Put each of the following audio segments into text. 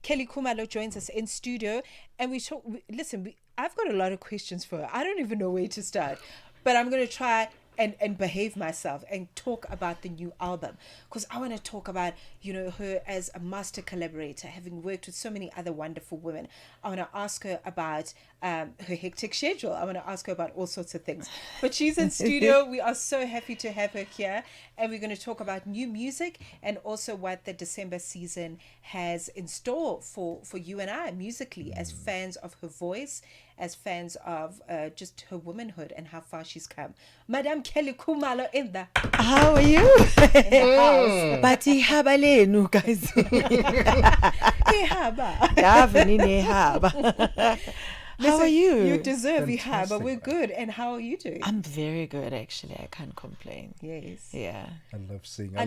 Kelly Khumalo joins us in studio, and I've got a lot of questions for her. I don't even know where to start, but I'm going to try and behave myself and talk about the new album, because I want to talk about, her as a master collaborator, having worked with so many other wonderful women. I want to ask her about her hectic schedule. I want to ask her about all sorts of things, but she's in studio. We are so happy to have her here, and we're going to talk about new music and also what the December season has in store for you and I musically, as fans of her voice, as fans of just her womanhood and how far she's come. Madam Kelly Khumalo in the How are you? in the house. But ihaba lenu, guys. Ihaba. Davini nehaba. How are you? You deserve ihaba. We're good. And how are you doing? I'm very good, actually. I can't complain. Yes. Yeah. I love seeing her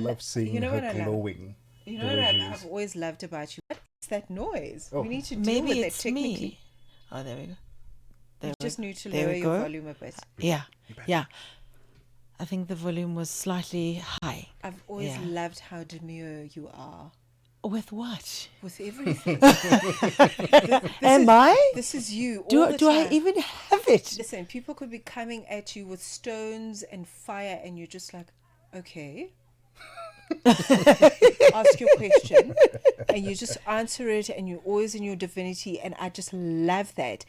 glowing. You know what I've always loved about you? What is that noise? Oh. We need to deal Maybe with it's it technically. me. Oh, there we go. You just need to there lower we your go. volume a bit. Yeah. I think the volume was slightly high. I've always loved how demure you are. With what? With everything. Am I? This is you. All Do the time. I even have it? Listen, people could be coming at you with stones and fire, and you're just like, okay. Ask your question, and you just answer it, and you're always in your divinity, and I just love that.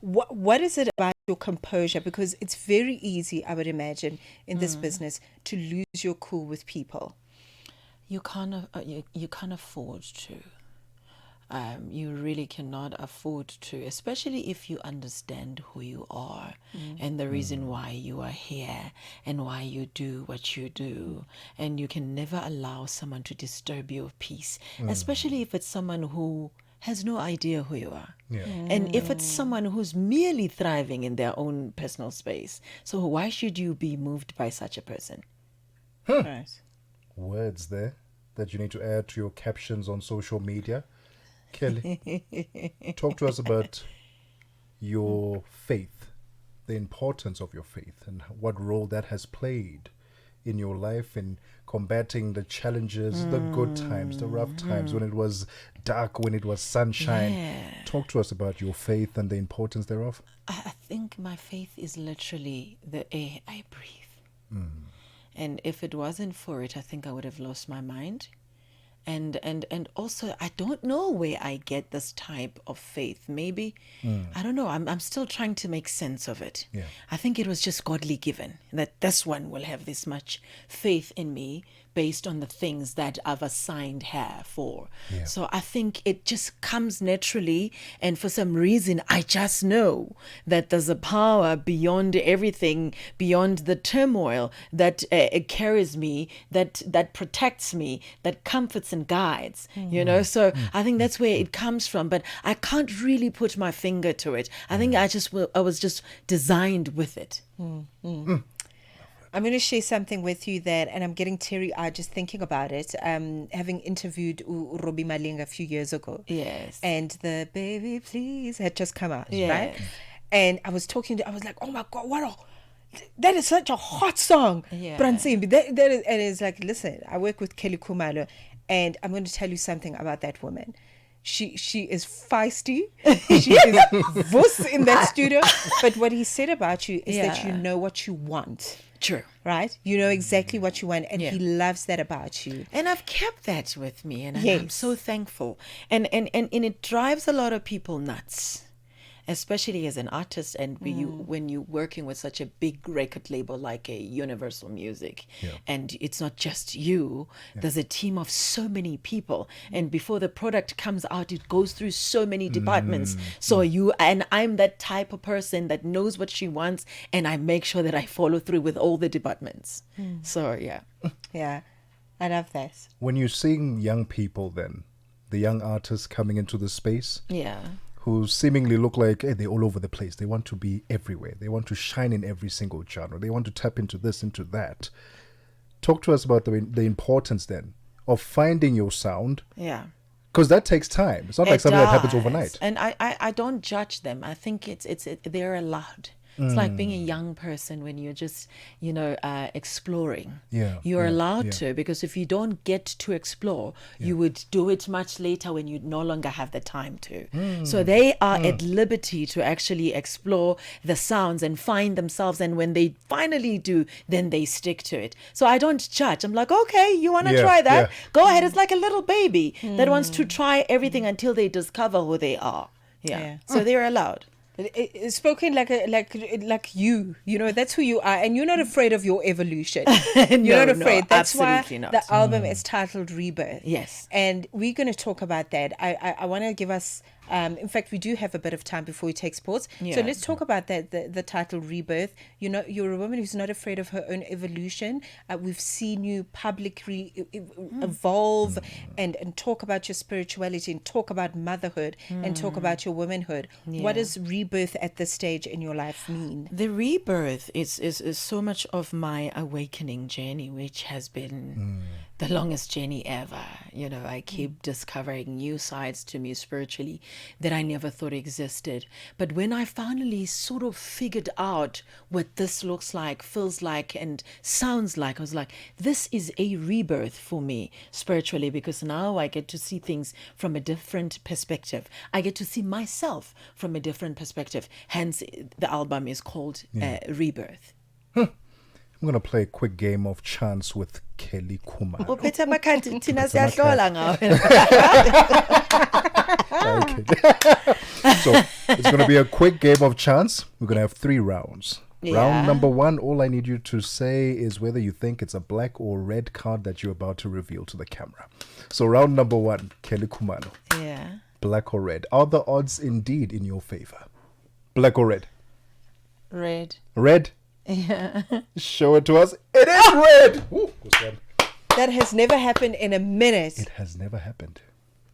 What is it about your composure? Because it's very easy, I would imagine, in this business to lose your cool with people. You can't afford to. You really cannot afford to, especially if you understand who you are and the reason why you are here and why you do what you do. And you can never allow someone to disturb your peace, especially if it's someone who has no idea who you are. Yeah. And if it's someone who's merely thriving in their own personal space. So why should you be moved by such a person? Right. Words there that you need to add to your captions on social media. Kelly, talk to us about your faith, the importance of your faith, and what role that has played in your life in combating the challenges, the good times, the rough times, when it was dark, when it was sunshine. Yeah. Talk to us about your faith and the importance thereof. I think my faith is literally the air I breathe. And if it wasn't for it, I think I would have lost my mind. And also, I don't know where I get this type of faith. Maybe, I don't know. I'm still trying to make sense of it. Yeah. I think it was just godly given that this one will have this much faith in me based on the things that I've assigned her for. Yeah. So I think it just comes naturally. And for some reason, I just know that there's a power beyond everything, beyond the turmoil that it carries me, that protects me, that comforts and guides, So I think that's where it comes from. But I can't really put my finger to it. I think I was just designed with it. I'm going to share something with you and I'm getting teary-eyed just thinking about it. Having interviewed Robbie Malinga a few years ago. Yes. And the Baby Please had just come out, Yes. right? And I was I was like, oh my God, that is such a hot song. Yeah. Bransimbi. That is, and it's like, listen, I work with Kelly Khumalo, and I'm going to tell you something about that woman. She is feisty. She is vuss in that studio. But what he said about you is that you know what you want. True. Right? You know exactly what you want, and he loves that about you. And I've kept that with me, and Yes. I'm so thankful. And it drives a lot of people nuts, especially as an artist. And when you're working with such a big record label like a Universal Music, and it's not just you, there's a team of so many people. And before the product comes out, it goes through so many departments. So I'm that type of person that knows what she wants, and I make sure that I follow through with all the departments. So, yeah. Yeah, I love that. When you're seeing young people then, the young artists coming into the space, Yeah. who seemingly look like they're all over the place. They want to be everywhere. They want to shine in every single genre. They want to tap into this, into that. Talk to us about the importance then of finding your sound. Yeah. Because that takes time. It's not like something that happens overnight. And I don't judge them. I think they're allowed. It's like being a young person when you're just, exploring. Yeah, You're yeah, allowed yeah. to, because if you don't get to explore, you would do it much later when you no longer have the time to. So they are at liberty to actually explore the sounds and find themselves. And when they finally do, then they stick to it. So I don't judge. I'm like, okay, you want to Yeah, try that? yeah. Go ahead. It's like a little baby that wants to try everything until they discover who they are. Yeah. So they're allowed. It's spoken like you that's who you are, and you're not afraid of your evolution. You're not afraid. That's absolutely why not. the album is titled Rebirth. Yes. And we're going to talk about that. I want to give us in fact, we do have a bit of time before we take sports. So Yeah. let's talk about that, the title Rebirth. You're a woman who's not afraid of her own evolution. We've seen you publicly evolve and talk about your spirituality and talk about motherhood and talk about your womanhood. What does rebirth at this stage in your life mean? The rebirth is so much of my awakening journey, which has been the longest journey ever. I keep discovering new sides to me spiritually that I never thought existed. But when I finally sort of figured out what this looks like, feels like, and sounds like, I was like, this is a rebirth for me spiritually, because now I get to see things from a different perspective. I get to see myself from a different perspective. Hence, the album is called Rebirth. I'm going to play a quick game of chance with Kelly Khumalo. Okay. So it's going to be a quick game of chance. We're going to have 3 rounds. Round number 1, all I need you to say is whether you think it's a black or red card that you're about to reveal to the camera. So round number 1, Kelly Khumalo. Yeah. Black or red? Are the odds indeed in your favor? Black or red? Red. Red? Yeah. Show it to us. It is red! Ooh, this one. That has never happened in a minute. It has never happened,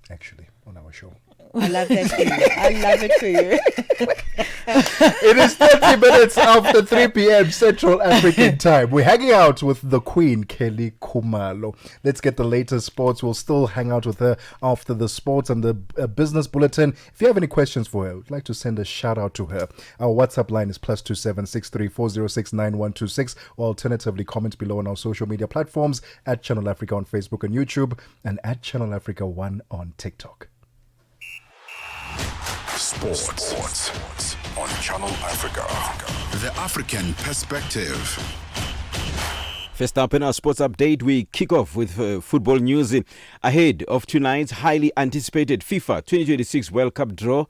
actually, on our show. I love that for you. I love it for you. It is 30 minutes after 3 p.m. Central African time. We're hanging out with the Queen, Kelly Khumalo. Let's get the latest sports. We'll still hang out with her after the sports and the business bulletin. If you have any questions for her, we'd like to send a shout out to her. Our WhatsApp line is +27 63406 9126, or alternatively comment below on our social media platforms at Channel Africa on Facebook and YouTube, and at Channel Africa 1 on TikTok. Sports on Channel Africa. The African perspective. First up in our sports update, we kick off with football news ahead of tonight's highly anticipated FIFA 2026 World Cup draw.